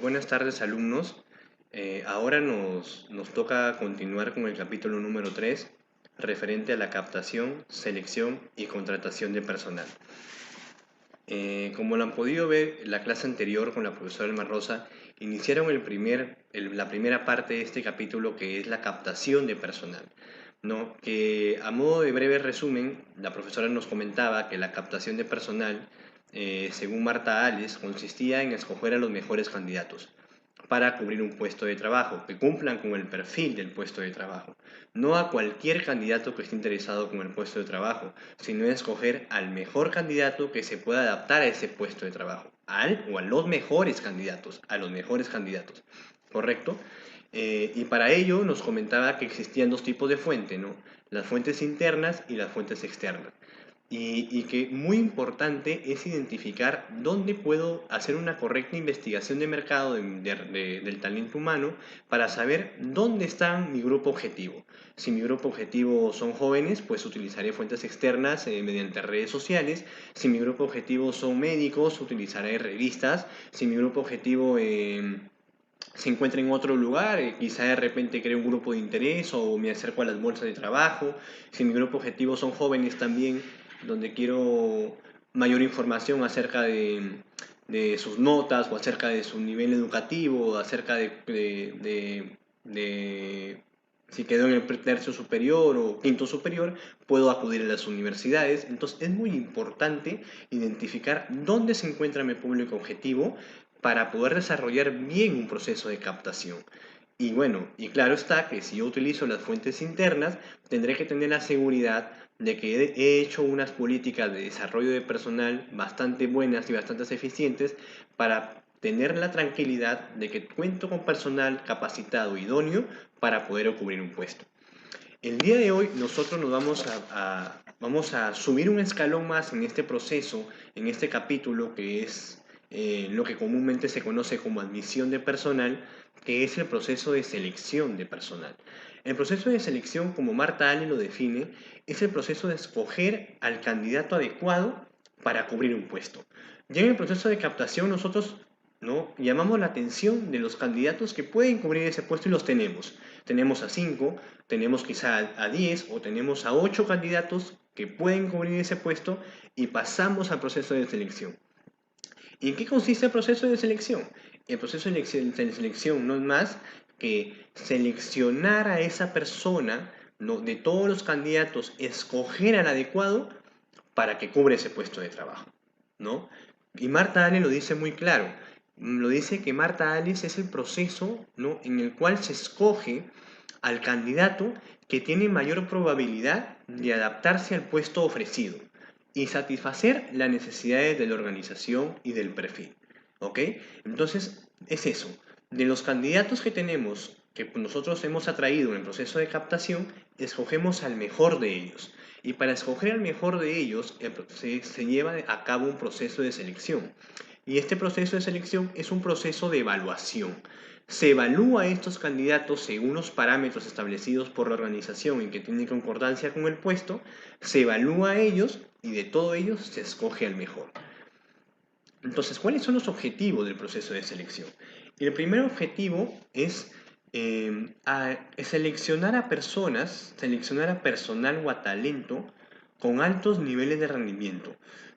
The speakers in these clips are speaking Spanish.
Buenas tardes, alumnos. Ahora nos toca continuar con el capítulo número 3, referente a la captación, selección y contratación de personal. Como lo han podido ver en la clase anterior con la profesora Elma Rosa, iniciaron la primera parte de este capítulo, que es la captación de personal, ¿no? Que a modo de breve resumen, la profesora nos comentaba que la captación de personal, según Marta Ales, consistía en escoger a los mejores candidatos para cubrir un puesto de trabajo, que cumplan con el perfil del puesto de trabajo. No a cualquier candidato que esté interesado con el puesto de trabajo, sino escoger al mejor candidato que se pueda adaptar a ese puesto de trabajo, o a los mejores candidatos, ¿correcto? Y para ello nos comentaba que existían dos tipos de fuente, ¿no? Las fuentes internas y las fuentes externas. Y que muy importante es identificar dónde puedo hacer una correcta investigación de mercado del talento humano para saber dónde está mi grupo objetivo. Si mi grupo objetivo son jóvenes, pues utilizaré fuentes externas mediante redes sociales. Si mi grupo objetivo son médicos, utilizaré revistas. Si mi grupo objetivo se encuentra en otro lugar, quizá de repente creo un grupo de interés o me acerco a las bolsas de trabajo. Si mi grupo objetivo son jóvenes también, donde quiero mayor información acerca de sus notas o acerca de su nivel educativo, o acerca de si quedó en el tercio superior o quinto superior, puedo acudir a las universidades. Entonces es muy importante identificar dónde se encuentra mi público objetivo para poder desarrollar bien un proceso de captación. Y bueno, y claro está que si yo utilizo las fuentes internas, tendré que tener la seguridad de que he hecho unas políticas de desarrollo de personal bastante buenas y bastante eficientes para tener la tranquilidad de que cuento con personal capacitado, idóneo, para poder cubrir un puesto. El día de hoy nosotros nos vamos a subir un escalón más en este proceso, en este capítulo, que es lo que comúnmente se conoce como admisión de personal, que es el proceso de selección de personal. El proceso de selección, como Marta Ale lo define, es el proceso de escoger al candidato adecuado para cubrir un puesto. Ya en el proceso de captación nosotros, ¿no?, llamamos la atención de los candidatos que pueden cubrir ese puesto y los tenemos. Tenemos a 5, tenemos quizá a 10 o tenemos a 8 candidatos que pueden cubrir ese puesto y pasamos al proceso de selección. ¿Y en qué consiste el proceso de selección? El proceso de selección no es más que seleccionar a esa persona, ¿no?, de todos los candidatos, escoger al adecuado para que cubra ese puesto de trabajo, ¿no? Y Marta Ale lo dice muy claro. Lo dice que Marta Alice es el proceso, ¿no?, en el cual se escoge al candidato que tiene mayor probabilidad de adaptarse al puesto ofrecido y satisfacer las necesidades de la organización y del perfil. ¿Ok? Entonces, es eso. De los candidatos que tenemos, que nosotros hemos atraído en el proceso de captación, escogemos al mejor de ellos. Y para escoger al mejor de ellos, se lleva a cabo un proceso de selección. Y este proceso de selección es un proceso de evaluación. Se evalúa a estos candidatos según los parámetros establecidos por la organización en que tienen concordancia con el puesto, se evalúa a ellos y de todos ellos se escoge al mejor. Entonces, ¿cuáles son los objetivos del proceso de selección? El primer objetivo es seleccionar a personas, seleccionar a personal o a talento con altos niveles de rendimiento.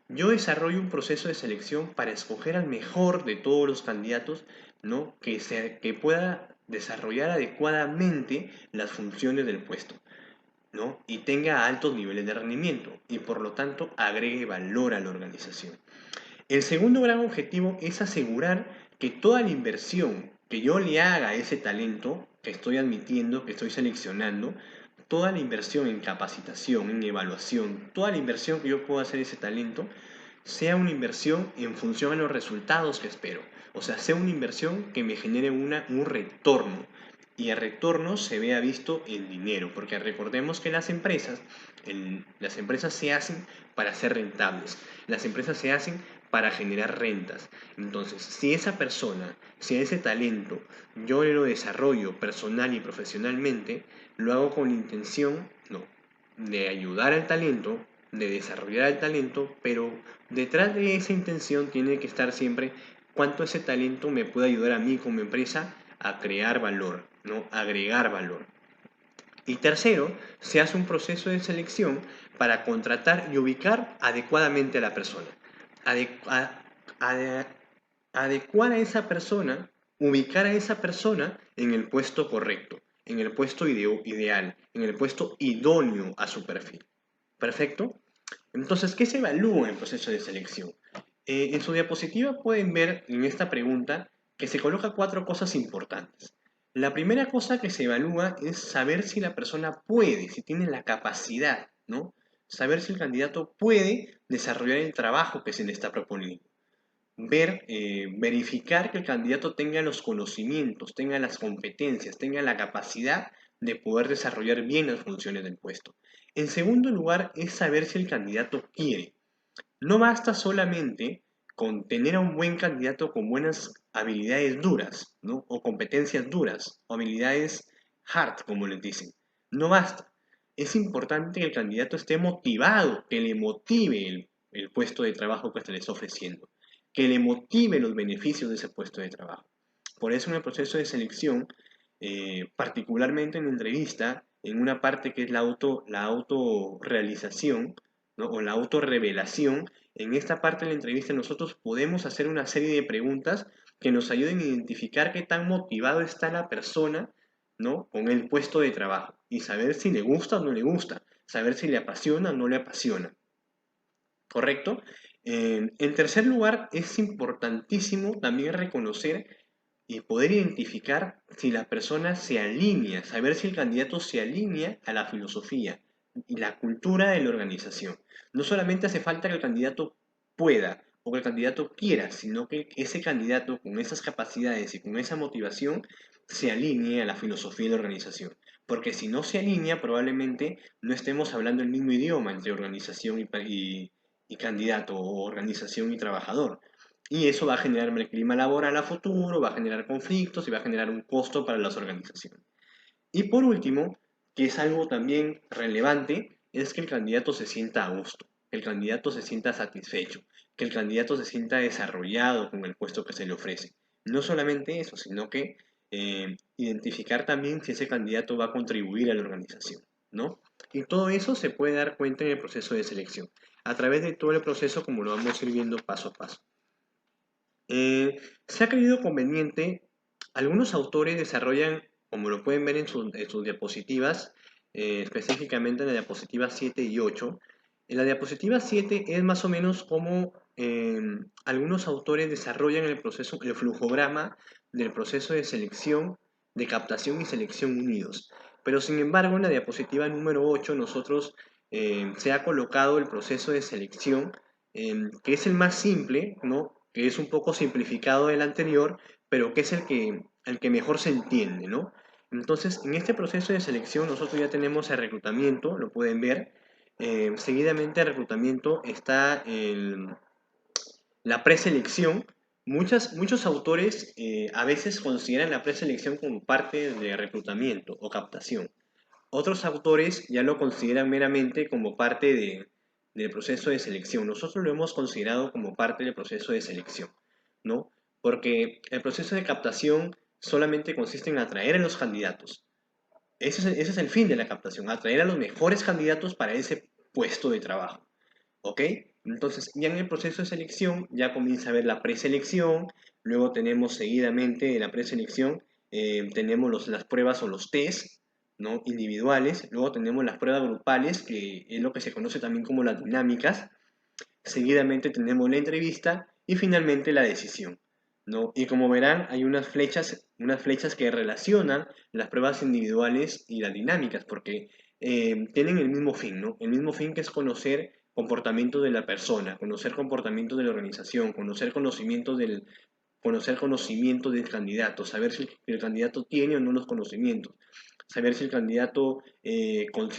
Yo desarrollo un proceso de selección para escoger al mejor de todos los candidatos, ¿no?, que pueda desarrollar adecuadamente las funciones del puesto, ¿no?, y tenga altos niveles de rendimiento y por lo tanto agregue valor a la organización. El segundo gran objetivo es asegurar que toda la inversión que yo le haga a ese talento que estoy admitiendo, que estoy seleccionando, toda la inversión en capacitación, en evaluación, toda la inversión que yo puedo hacer a ese talento, sea una inversión en función a los resultados que espero. O sea, sea una inversión que me genere un retorno. Y el retorno se vea visto en dinero, porque recordemos que las empresas se hacen para ser rentables. Las empresas se hacen para generar rentas. Entonces, si esa persona, si ese talento, yo lo desarrollo personal y profesionalmente, lo hago con la intención, no, de ayudar al talento, de desarrollar el talento, pero detrás de esa intención tiene que estar siempre cuánto ese talento me puede ayudar a mí como empresa a crear valor, ¿no? Agregar valor. Y tercero, se hace un proceso de selección para contratar y ubicar adecuadamente a la persona. Ade- a- ade- Adecuar a esa persona, ubicar a esa persona en el puesto correcto, en el puesto ideal, en el puesto idóneo a su perfil. ¿Perfecto? Entonces, ¿qué se evalúa en el proceso de selección? En su diapositiva pueden ver en esta pregunta que se coloca cuatro cosas importantes. La primera cosa que se evalúa es saber si la persona puede, si tiene la capacidad, ¿no? Saber si el candidato puede desarrollar el trabajo que se le está proponiendo. Verificar que el candidato tenga los conocimientos, tenga las competencias, tenga la capacidad de poder desarrollar bien las funciones del puesto. En segundo lugar, es saber si el candidato quiere. No basta solamente con tener a un buen candidato con buenas habilidades duras, ¿no? O competencias duras, o habilidades hard, como les dicen. No basta. Es importante que el candidato esté motivado, que le motive el puesto de trabajo que se le está ofreciendo, que le motive los beneficios de ese puesto de trabajo. Por eso en el proceso de selección, particularmente en la entrevista, en una parte que es la autorrealización, ¿no? O la autorrevelación, en esta parte de la entrevista nosotros podemos hacer una serie de preguntas que nos ayuden a identificar qué tan motivado está la persona, ¿no? Con el puesto de trabajo y saber si le gusta o no le gusta, saber si le apasiona o no le apasiona. ¿Correcto? En tercer lugar, es importantísimo también reconocer y poder identificar si la persona se alinea, saber si el candidato se alinea a la filosofía y la cultura de la organización. No solamente hace falta que el candidato pueda o que el candidato quiera, sino que ese candidato con esas capacidades y con esa motivación se alinee a la filosofía de la organización. Porque si no se alinea, probablemente no estemos hablando el mismo idioma entre organización y candidato o organización y trabajador. Y eso va a generar el clima laboral a futuro, va a generar conflictos y va a generar un costo para las organizaciones. Y por último, que es algo también relevante, es que el candidato se sienta a gusto, que el candidato se sienta satisfecho, que el candidato se sienta desarrollado con el puesto que se le ofrece. No solamente eso, sino que identificar también si ese candidato va a contribuir a la organización, ¿no? Y todo eso se puede dar cuenta en el proceso de selección, a través de todo el proceso como lo vamos a ir viendo paso a paso. Se ha creído conveniente, algunos autores desarrollan, como lo pueden ver en sus diapositivas, específicamente en la diapositiva 7 y 8. En la diapositiva 7 es más o menos como algunos autores desarrollan el proceso, el flujograma del proceso de selección, de captación y selección unidos. Pero sin embargo, en la diapositiva número 8 nosotros se ha colocado el proceso de selección, que es el más simple, ¿no? Que es un poco simplificado del anterior, pero que es el que mejor se entiende, ¿no? Entonces, en este proceso de selección nosotros ya tenemos el reclutamiento, lo pueden ver. Seguidamente al reclutamiento está la preselección. Muchos autores a veces consideran la preselección como parte de reclutamiento o captación. Otros autores ya lo consideran meramente como parte del proceso de selección. Nosotros lo hemos considerado como parte del proceso de selección, ¿no? Porque el proceso de captación solamente consiste en atraer a los candidatos. Ese es el fin de la captación, atraer a los mejores candidatos para ese puesto de trabajo. ¿Ok? Entonces, ya en el proceso de selección, ya comienza a ver la preselección, luego tenemos seguidamente en la preselección, tenemos las pruebas o los test, ¿no? Individuales, luego tenemos las pruebas grupales, que es lo que se conoce también como las dinámicas, seguidamente tenemos la entrevista y finalmente la decisión, ¿no? Y como verán, hay unas flechas que relacionan las pruebas individuales y las dinámicas, porque tienen el mismo fin, ¿no? El mismo fin que es conocer comportamiento de la persona, conocer comportamiento de la organización, conocer conocimiento del candidato, saber si el candidato tiene o no los conocimientos, saber si el candidato con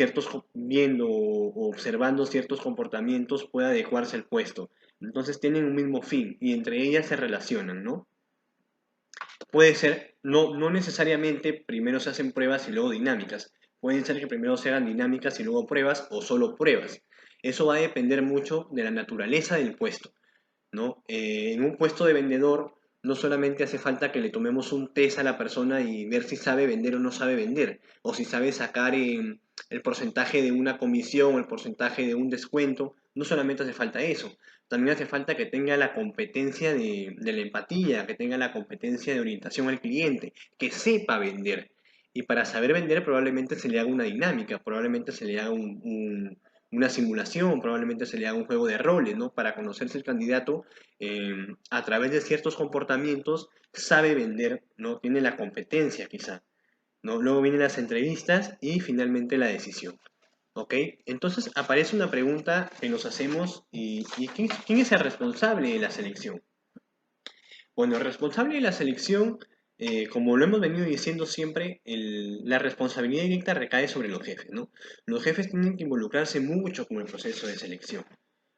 viendo o observando ciertos comportamientos puede adecuarse al puesto. Entonces tienen un mismo fin y entre ellas se relacionan, ¿no? Puede ser, no necesariamente primero se hacen pruebas y luego dinámicas. Pueden ser que primero se hagan dinámicas y luego pruebas o solo pruebas. Eso va a depender mucho de la naturaleza del puesto, ¿no? En un puesto de vendedor No solamente hace falta que le tomemos un test a la persona y ver si sabe vender o no sabe vender, o si sabe sacar el porcentaje de una comisión o el porcentaje de un descuento. No solamente hace falta eso, también hace falta que tenga la competencia de la empatía, que tenga la competencia de orientación al cliente, que sepa vender. Y para saber vender probablemente se le haga una dinámica, probablemente se le haga una simulación, probablemente se le haga un juego de roles, ¿no? Para conocer si el candidato a través de ciertos comportamientos sabe vender, ¿no? Tiene la competencia quizá, ¿no? Luego vienen las entrevistas y finalmente la decisión, ¿ok? Entonces aparece una pregunta que nos hacemos y ¿quién es el responsable de la selección? Bueno, el responsable de la selección, como lo hemos venido diciendo siempre, la responsabilidad directa recae sobre los jefes, ¿no? Los jefes tienen que involucrarse mucho con el proceso de selección,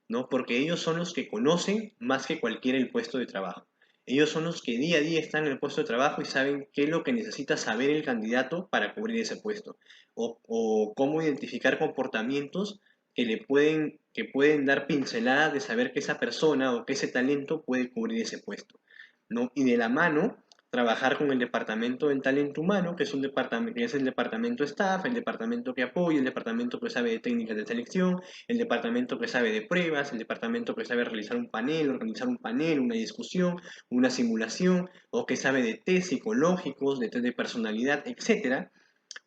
¿no? Porque ellos son los que conocen más que cualquiera el puesto de trabajo. Ellos son los que día a día están en el puesto de trabajo y saben qué es lo que necesita saber el candidato para cubrir ese puesto. O cómo identificar comportamientos que pueden dar pinceladas de saber que esa persona o que ese talento puede cubrir ese puesto, ¿no? Y de la mano trabajar con el departamento del talento humano, que es un departamento, que es el departamento staff, el departamento que apoya, el departamento que sabe de técnicas de selección, el departamento que sabe de pruebas, el departamento que sabe realizar un panel, organizar un panel, una discusión, una simulación, o que sabe de test psicológicos, de test de personalidad, etcétera.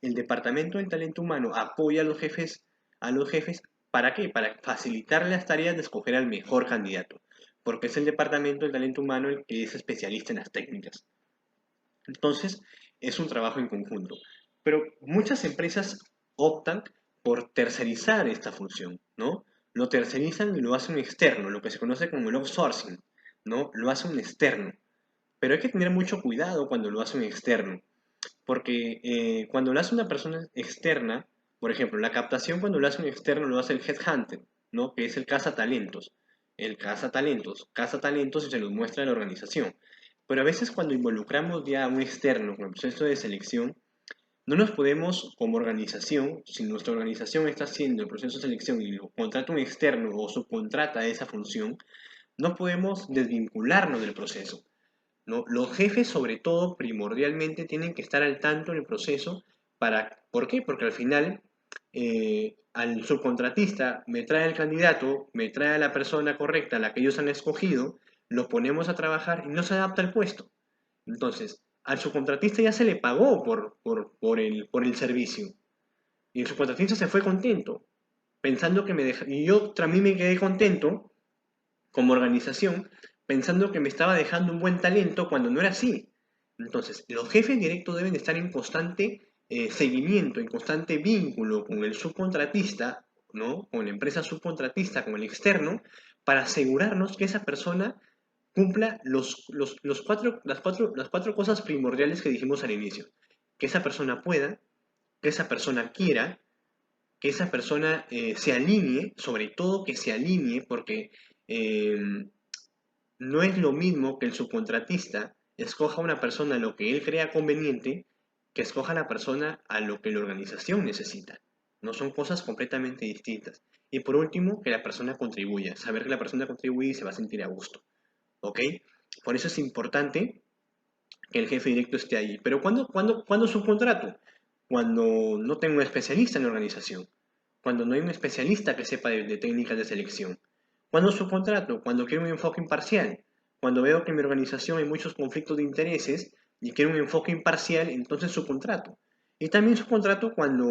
El departamento del talento humano apoya a los jefes, ¿para qué? Para facilitar las tareas de escoger al mejor candidato, porque es el departamento del talento humano el que es especialista en las técnicas. Entonces, es un trabajo en conjunto. Pero muchas empresas optan por tercerizar esta función, ¿no? Lo tercerizan y lo hacen externo, lo que se conoce como el outsourcing, ¿no? Lo hace un externo. Pero hay que tener mucho cuidado cuando lo hace un externo, porque cuando lo hace una persona externa, por ejemplo, la captación cuando lo hace un externo lo hace el headhunter, ¿no? Que es el cazatalentos. El caza talentos y se los muestra a la organización. Pero a veces cuando involucramos ya a un externo con el proceso de selección, no nos podemos, como organización, si nuestra organización está haciendo el proceso de selección y lo contrata un externo o subcontrata esa función, no podemos desvincularnos del proceso, ¿no? Los jefes, sobre todo, primordialmente, tienen que estar al tanto en el proceso. ¿Por qué? Porque al final, al subcontratista me trae el candidato, me trae a la persona correcta, la que ellos han escogido, lo ponemos a trabajar y no se adapta al puesto. Entonces, al subcontratista ya se le pagó por el servicio. Y el subcontratista se fue contento, pensando que me deja. Y yo también me quedé contento como organización, pensando que me estaba dejando un buen talento cuando no era así. Entonces, los jefes directos deben estar en constante seguimiento, en constante vínculo con el subcontratista, ¿no? Con la empresa subcontratista, con el externo, para asegurarnos que esa persona cumpla las cuatro cosas primordiales que dijimos al inicio. Que esa persona pueda, que esa persona quiera, que esa persona se alinee, sobre todo que se alinee, porque eh, no es lo mismo que el subcontratista escoja a una persona a lo que él crea conveniente que escoja a la persona a lo que la organización necesita. No son cosas completamente distintas. Y por último, que la persona contribuya, saber que la persona contribuye y se va a sentir a gusto. ¿Ok? Por eso es importante que el jefe directo esté ahí. Pero ¿cuándo subcontrato? Cuando no tengo un especialista en la organización, cuando no hay un especialista que sepa de técnicas de selección. ¿Cuándo subcontrato? Cuando quiero un enfoque imparcial, cuando veo que en mi organización hay muchos conflictos de intereses y quiero un enfoque imparcial, entonces subcontrato. Y también subcontrato cuando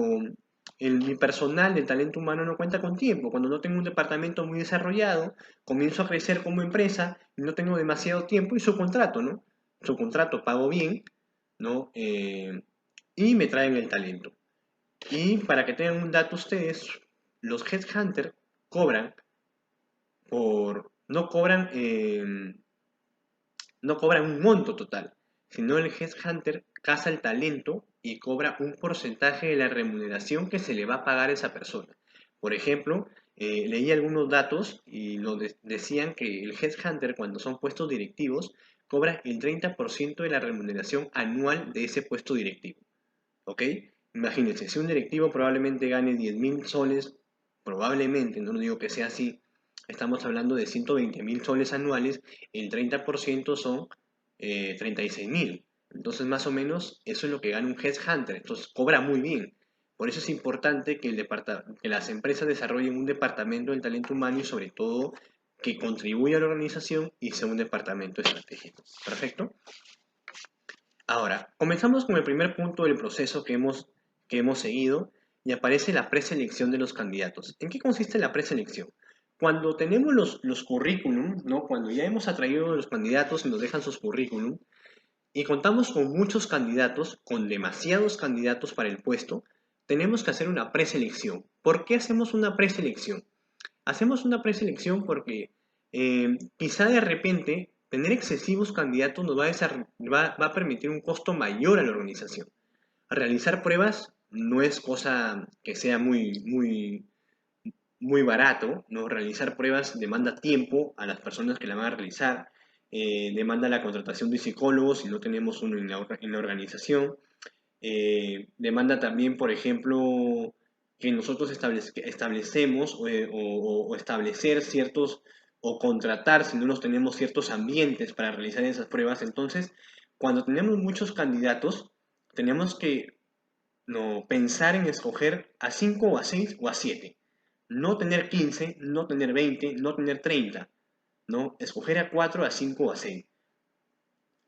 mi personal de talento humano no cuenta con tiempo, cuando no tengo un departamento muy desarrollado, comienzo a crecer como empresa y no tengo demasiado tiempo y subcontrato, ¿no? Subcontrato, pago bien, ¿no? Y me traen el talento. Y para que tengan un dato ustedes, los headhunters cobran no cobran un monto total, sino el headhunter caza el talento y cobra un porcentaje de la remuneración que se le va a pagar a esa persona. Por ejemplo, leí algunos datos y decían que el headhunter, cuando son puestos directivos, cobra el 30% de la remuneración anual de ese puesto directivo. ¿Ok? Imagínense, si un directivo probablemente gane 10.000 soles, probablemente, no digo que sea así, estamos hablando de 120.000 soles anuales, el 30% son 36.000. Entonces, más o menos, eso es lo que gana un headhunter. Entonces, cobra muy bien. Por eso es importante que, que las empresas desarrollen un departamento del talento humano y sobre todo que contribuya a la organización y sea un departamento estratégico. ¿Perfecto? Ahora, comenzamos con el primer punto del proceso que hemos seguido y aparece la preselección de los candidatos. ¿En qué consiste la preselección? Cuando tenemos los currículum, ¿no? Cuando ya hemos atraído los candidatos y nos dejan sus currículum y contamos con muchos candidatos, con demasiados candidatos para el puesto, tenemos que hacer una preselección. ¿Por qué hacemos una preselección? Hacemos una preselección porque quizá de repente tener excesivos candidatos nos va a permitir un costo mayor a la organización. Realizar pruebas no es cosa que sea muy barato, ¿no? Realizar pruebas demanda tiempo a las personas que la van a realizar, demanda la contratación de psicólogos si no tenemos uno en la organización, demanda también, por ejemplo, que nosotros establecemos o establecer ciertos, o contratar, si no los tenemos, ciertos ambientes para realizar esas pruebas. Entonces, cuando tenemos muchos candidatos, tenemos que no, pensar en escoger a 5 o a 6 o a 7. No tener 15, no tener 20, no tener 30, ¿no? Escoger a 4, a 5 o a 6.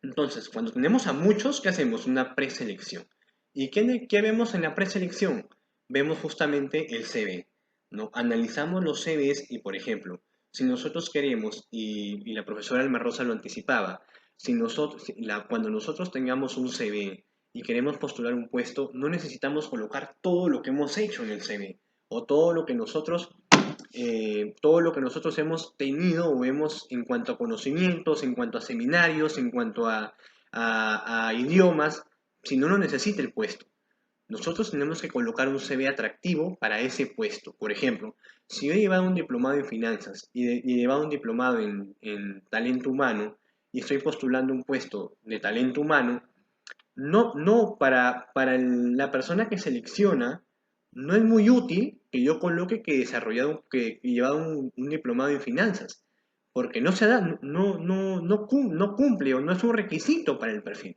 Entonces, cuando tenemos a muchos, ¿qué hacemos? Una preselección. ¿Y qué vemos en la preselección? Vemos justamente el CV, ¿no? Analizamos los CVs y, por ejemplo, si nosotros queremos, y la profesora Alma Rosa lo anticipaba, cuando nosotros tengamos un CV y queremos postular un puesto, no necesitamos colocar todo lo que hemos hecho en el CV o todo lo que nosotros hemos tenido o hemos en cuanto a conocimientos, en cuanto a seminarios, en cuanto a idiomas, si no lo necesita el puesto. Nosotros tenemos que colocar un CV atractivo para ese puesto. Por ejemplo, si yo he llevado un diplomado en finanzas y he llevado un diplomado en talento humano y estoy postulando un puesto de talento humano, no la persona que selecciona, no es muy útil que yo coloque que he desarrollado, que he llevado un diplomado en finanzas, porque no se da, no cumple o no es un requisito para el perfil.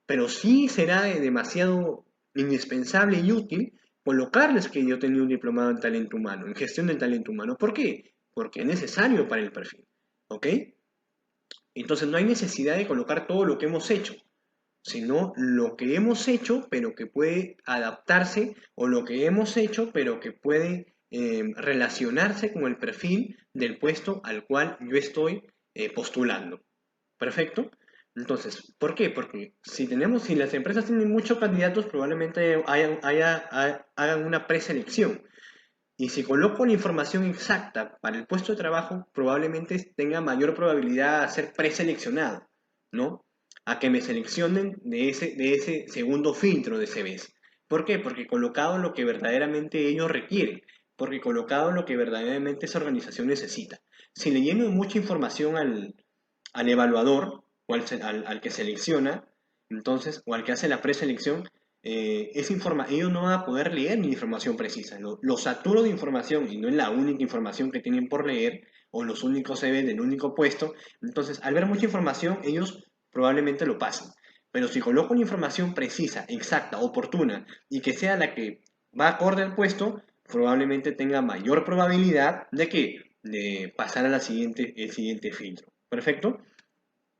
Pero sí será demasiado indispensable y útil colocarles que yo tenía un diplomado en talento humano, en gestión del talento humano. ¿Por qué? Porque es necesario para el perfil. ¿Ok? Entonces no hay necesidad de colocar todo lo que hemos hecho, sino lo que hemos hecho, pero que puede adaptarse, o lo que hemos hecho, pero que puede relacionarse con el perfil del puesto al cual yo estoy postulando. ¿Perfecto? Entonces, ¿por qué? Porque si las empresas tienen muchos candidatos, probablemente hagan una preselección. Y si coloco la información exacta para el puesto de trabajo, probablemente tenga mayor probabilidad de ser preseleccionado, ¿no? A que me seleccionen de ese segundo filtro de CVs. ¿Por qué? Porque he colocado lo que verdaderamente ellos requieren, porque he colocado lo que verdaderamente esa organización necesita. Si le lleno mucha información al evaluador o al que selecciona, entonces, o al que hace la preselección, ellos no van a poder leer mi información precisa. Lo saturo de información y no es la única información que tienen por leer o los únicos CV del único puesto. Entonces, al ver mucha información, ellos probablemente lo pasen. Pero si coloco una información precisa, exacta, oportuna y que sea la que va acorde al puesto, probablemente tenga mayor probabilidad de pasar a el siguiente filtro. ¿Perfecto?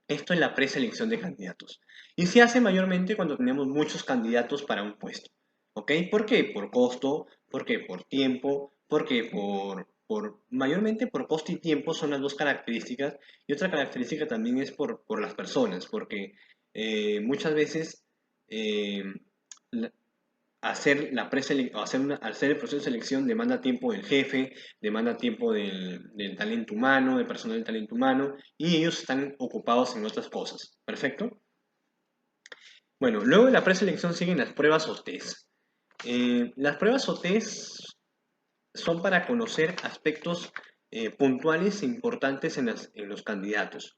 Esto es la preselección de candidatos. Y se hace mayormente cuando tenemos muchos candidatos para un puesto. ¿Ok? ¿Por qué? Por costo, ¿por qué? Por tiempo, ¿por qué? Mayormente por costo y tiempo son las dos características. Y otra característica también es por las personas, porque muchas veces eh, hacer el proceso de selección demanda tiempo del jefe, demanda tiempo del talento humano, del personal del talento humano, y ellos están ocupados en otras cosas. ¿Perfecto? Bueno, luego de la preselección siguen las pruebas o test. Las pruebas o test son para conocer aspectos puntuales e importantes en los candidatos.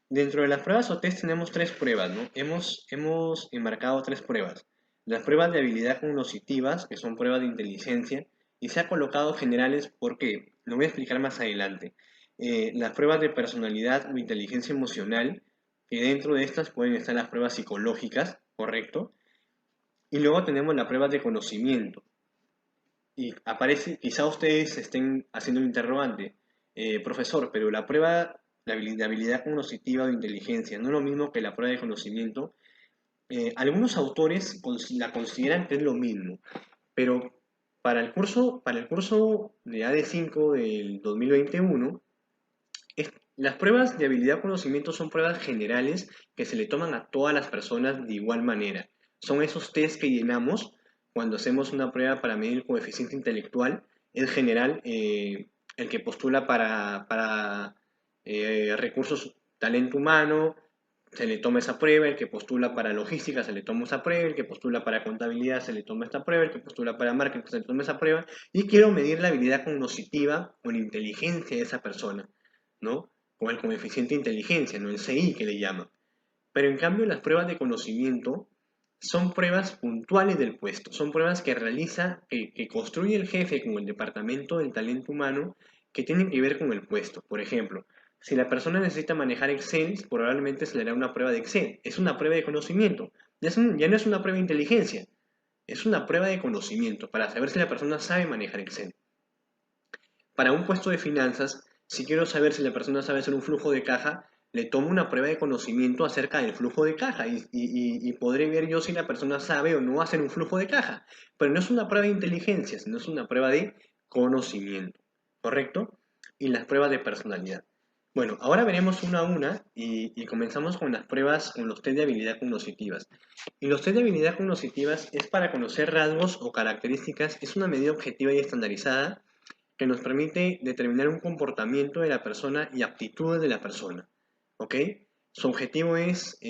Dentro de las pruebas o test tenemos tres pruebas, ¿no? Hemos enmarcado tres pruebas. Las pruebas de habilidad cognitivas, que son pruebas de inteligencia, y se ha colocado generales porque, lo voy a explicar más adelante. Las pruebas de personalidad o inteligencia emocional que dentro de estas pueden estar las pruebas psicológicas, ¿correcto? Y luego tenemos la prueba de conocimiento. Y aparece, quizá ustedes estén haciendo un interrogante, profesor, pero la prueba de habilidad cognitiva o de inteligencia no es lo mismo que la prueba de conocimiento. Algunos autores la consideran que es lo mismo, pero para el curso de AD5 del 2021, las pruebas de habilidad o conocimiento son pruebas generales que se le toman a todas las personas de igual manera. Son esos test que llenamos cuando hacemos una prueba para medir el coeficiente intelectual. Es general, el que postula para recursos, talento humano, se le toma esa prueba, el que postula para logística se le toma esa prueba, el que postula para contabilidad se le toma esta prueba, el que postula para marketing se le toma esa prueba, y quiero medir la habilidad cognitiva o la inteligencia de esa persona, ¿no? Con el coeficiente de inteligencia, ¿no? El CI que le llaman. Pero en cambio las pruebas de conocimiento son pruebas puntuales del puesto, son pruebas que realiza, que construye el jefe con el departamento del talento humano que tienen que ver con el puesto. Por ejemplo, si la persona necesita manejar Excel, probablemente se le hará una prueba de Excel. Es una prueba de conocimiento. Ya no es una prueba de inteligencia, es una prueba de conocimiento para saber si la persona sabe manejar Excel. Para un puesto de finanzas, si quiero saber si la persona sabe hacer un flujo de caja, le tomo una prueba de conocimiento acerca del flujo de caja y podré ver yo si la persona sabe o no hacer un flujo de caja. Pero no es una prueba de inteligencia, sino es una prueba de conocimiento, ¿correcto? Y las pruebas de personalidad. Bueno, ahora veremos una a una y comenzamos con las pruebas, con los test de habilidad cognitivas. Y los test de habilidad cognitivas es para conocer rasgos o características, es una medida objetiva y estandarizada que nos permite determinar un comportamiento de la persona y aptitudes de la persona. ¿Ok? Su objetivo es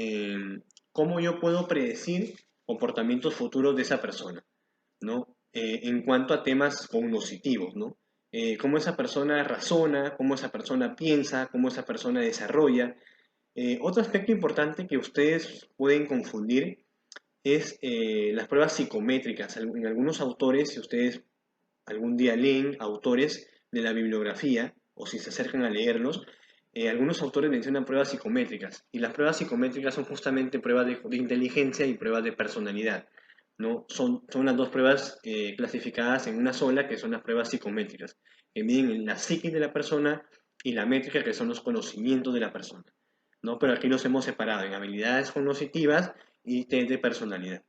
cómo yo puedo predecir comportamientos futuros de esa persona, ¿no? En cuanto a temas cognitivos, ¿no? Cómo esa persona razona, cómo esa persona piensa, cómo esa persona desarrolla. Otro aspecto importante que ustedes pueden confundir es las pruebas psicométricas. En algunos autores, si ustedes algún día leen autores de la bibliografía o si se acercan a leerlos, algunos autores mencionan pruebas psicométricas y las pruebas psicométricas son justamente pruebas de inteligencia y pruebas de personalidad, ¿no? Son las dos pruebas clasificadas en una sola, que son las pruebas psicométricas, que miden la psiquis de la persona y la métrica, que son los conocimientos de la persona, ¿no? Pero aquí los hemos separado en habilidades cognitivas y test de personalidad.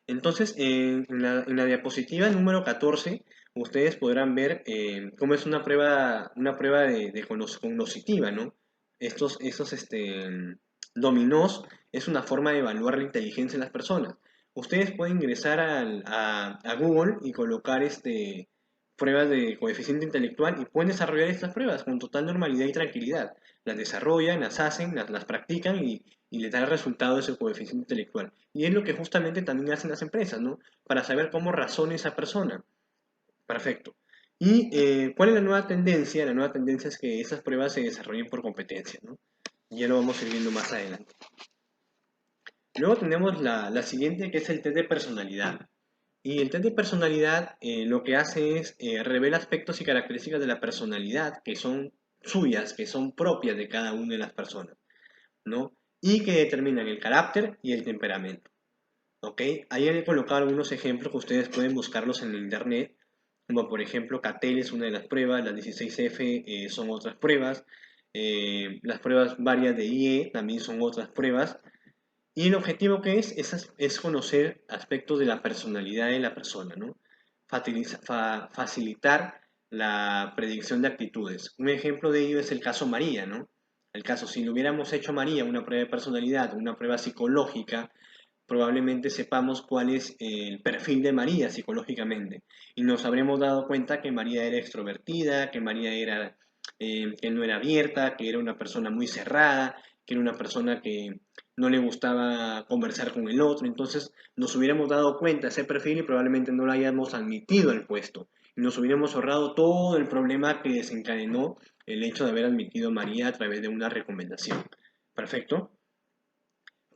Entonces, en la diapositiva número 14, ustedes podrán ver cómo es una prueba de cognitiva, ¿no? Estos dominós es una forma de evaluar la inteligencia de las personas. Ustedes pueden ingresar a Google y colocar pruebas de coeficiente intelectual y pueden desarrollar estas pruebas con total normalidad y tranquilidad. Las desarrollan, las hacen, las practican y les da el resultado de ese coeficiente intelectual. Y es lo que justamente también hacen las empresas, ¿no? Para saber cómo razona esa persona. Perfecto. ¿Y cuál es la nueva tendencia? La nueva tendencia es que esas pruebas se desarrollen por competencia, ¿no? Y ya lo vamos a ir viendo más adelante. Luego tenemos la siguiente, que es el test de personalidad. Y el test de personalidad lo que hace es revela aspectos y características de la personalidad que son suyas, que son propias de cada una de las personas, ¿no? Y que determinan el carácter y el temperamento. ¿Ok? Ahí he colocado algunos ejemplos que ustedes pueden buscarlos en internet, como por ejemplo CATEL es una de las pruebas, las 16F son otras pruebas, las pruebas varias de IE también son otras pruebas, y el objetivo que es conocer aspectos de la personalidad de la persona, ¿no? Facilitar la predicción de actitudes. Un ejemplo de ello es el caso María, ¿no? El caso, si le hubiéramos hecho a María una prueba de personalidad, una prueba psicológica, probablemente sepamos cuál es el perfil de María psicológicamente. Y nos habremos dado cuenta que María era extrovertida, que María era, que no era abierta, que era una persona muy cerrada, que era una persona que no le gustaba conversar con el otro. Entonces nos hubiéramos dado cuenta de ese perfil y probablemente no lo hayamos admitido al puesto. Y nos hubiéramos ahorrado todo el problema que desencadenó el hecho de haber admitido a María a través de una recomendación. Perfecto.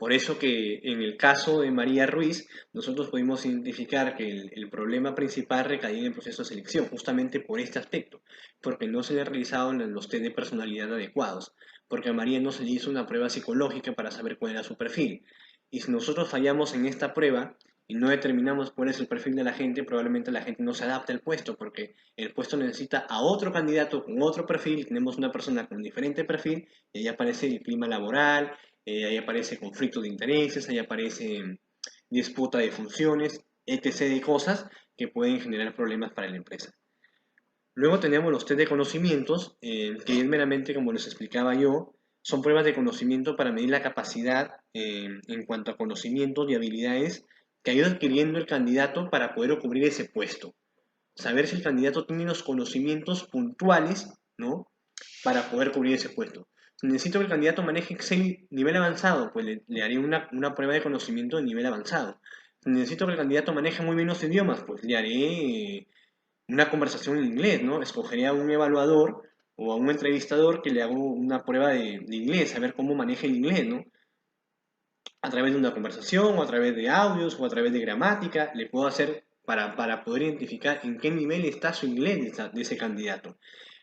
Por eso que en el caso de María Ruiz, nosotros pudimos identificar que el problema principal recaía en el proceso de selección, justamente por este aspecto, porque no se le realizaron los test de personalidad adecuados, porque a María no se le hizo una prueba psicológica para saber cuál era su perfil. Y si nosotros fallamos en esta prueba y no determinamos cuál es el perfil de la gente, probablemente la gente no se adapte al puesto, porque el puesto necesita a otro candidato con otro perfil, tenemos una persona con diferente perfil, y ahí aparece el clima laboral, ahí aparece conflicto de intereses, ahí aparece disputa de funciones, etc. de cosas que pueden generar problemas para la empresa. Luego tenemos los test de conocimientos, que es meramente, como les explicaba yo, son pruebas de conocimiento para medir la capacidad en cuanto a conocimientos y habilidades que ha ido adquiriendo el candidato para poder cubrir ese puesto. Saber si el candidato tiene los conocimientos puntuales, ¿no?, para poder cubrir ese puesto. Si necesito que el candidato maneje Excel nivel avanzado, pues le haré una prueba de conocimiento de nivel avanzado. Si necesito que el candidato maneje muy bien los idiomas, pues le haré una conversación en inglés, ¿no? Escogeré a un evaluador o a un entrevistador que le hago una prueba de inglés, a ver cómo maneja el inglés, ¿no? A través de una conversación, o a través de audios, o a través de gramática, le puedo hacer para poder identificar en qué nivel está su inglés de ese candidato.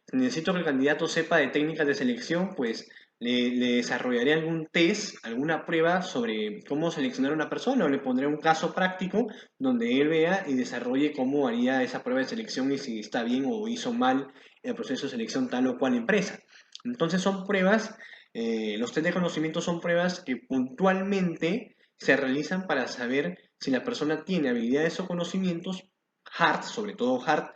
Si necesito que el candidato sepa de técnicas de selección, pues le desarrollaré algún test, alguna prueba sobre cómo seleccionar a una persona, o le pondré un caso práctico donde él vea y desarrolle cómo haría esa prueba de selección y si está bien o hizo mal el proceso de selección tal o cual empresa. Entonces son pruebas, los test de conocimiento son pruebas que puntualmente se realizan para saber si la persona tiene habilidades o conocimientos hard, sobre todo hard,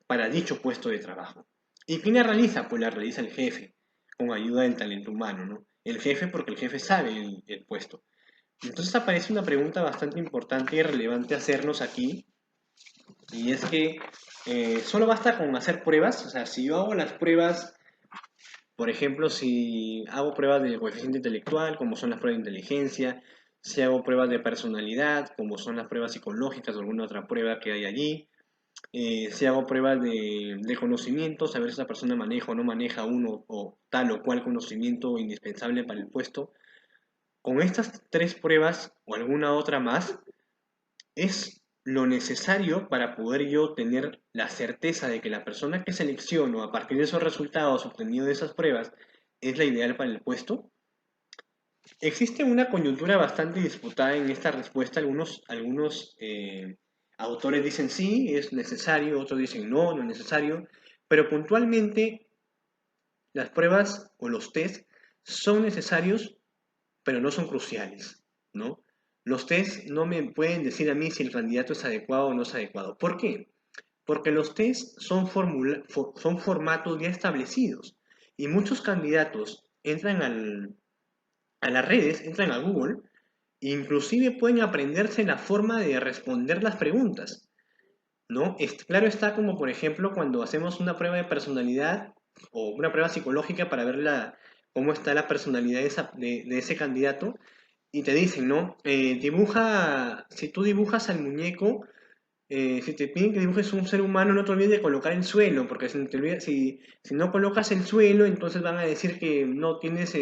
para dicho puesto de trabajo. ¿Y quién la realiza? Pues la realiza el jefe, con ayuda del talento humano, ¿no? El jefe, porque el jefe sabe el puesto. Entonces aparece una pregunta bastante importante y relevante hacernos aquí, y es que solo basta con hacer pruebas. O sea, si yo hago las pruebas, por ejemplo, si hago pruebas de coeficiente intelectual, como son las pruebas de inteligencia, si hago pruebas de personalidad, como son las pruebas psicológicas o alguna otra prueba que hay allí, si hago pruebas de conocimiento, saber si esa persona maneja o no maneja uno o tal o cual conocimiento indispensable para el puesto. Con estas tres pruebas o alguna otra más, es lo necesario para poder yo tener la certeza de que la persona que selecciono a partir de esos resultados obtenidos de esas pruebas es la ideal para el puesto. Existe una coyuntura bastante disputada en esta respuesta. Algunos autores dicen sí, es necesario, otros dicen no, no es necesario, pero puntualmente las pruebas o los test son necesarios, pero no son cruciales, ¿no? Los test no me pueden decir a mí si el candidato es adecuado o no es adecuado. ¿Por qué? Porque los test son formatos ya establecidos y muchos candidatos entran a las redes, entran a Google, e inclusive pueden aprenderse la forma de responder las preguntas, ¿no? Claro está, como por ejemplo cuando hacemos una prueba de personalidad o una prueba psicológica para ver cómo está la personalidad de ese candidato, y te dicen, ¿no? Si tú dibujas al muñeco, si te piden que dibujes un ser humano, no te olvides de colocar el suelo, porque si no colocas el suelo, entonces van a decir que no tienes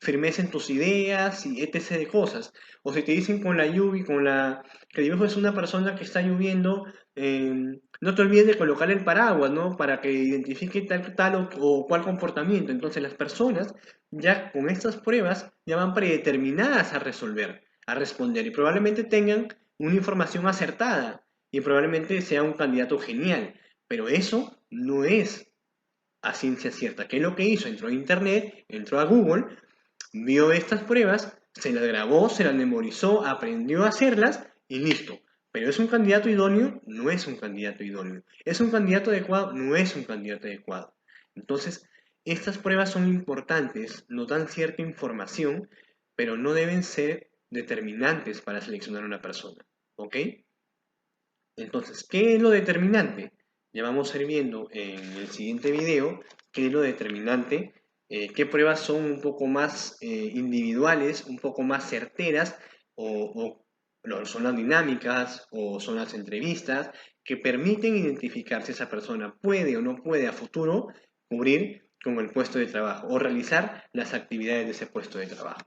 firmeza en tus ideas y etc. de cosas. O si te dicen con la lluvia, que dibujes una persona que está lloviendo, no te olvides de colocar el paraguas, ¿no? Para que identifique tal o cual comportamiento. Entonces las personas ya con estas pruebas ya van predeterminadas a resolver, a responder, y probablemente tengan una información acertada y probablemente sea un candidato genial, pero eso no es a ciencia cierta. ¿Qué es lo que hizo? Entró a internet, entró a Google, vio estas pruebas, se las grabó, se las memorizó, aprendió a hacerlas y listo. Pero ¿es un candidato idóneo? No es un candidato idóneo. ¿Es un candidato adecuado? No es un candidato adecuado. Entonces, estas pruebas son importantes, nos dan cierta información, pero no deben ser determinantes para seleccionar a una persona. ¿Ok? Entonces, ¿qué es lo determinante? Ya vamos a ir viendo en el siguiente video qué es lo determinante, qué pruebas son un poco más individuales, un poco más certeras, son las dinámicas o son las entrevistas que permiten identificar si esa persona puede o no puede a futuro cubrir con el puesto de trabajo o realizar las actividades de ese puesto de trabajo.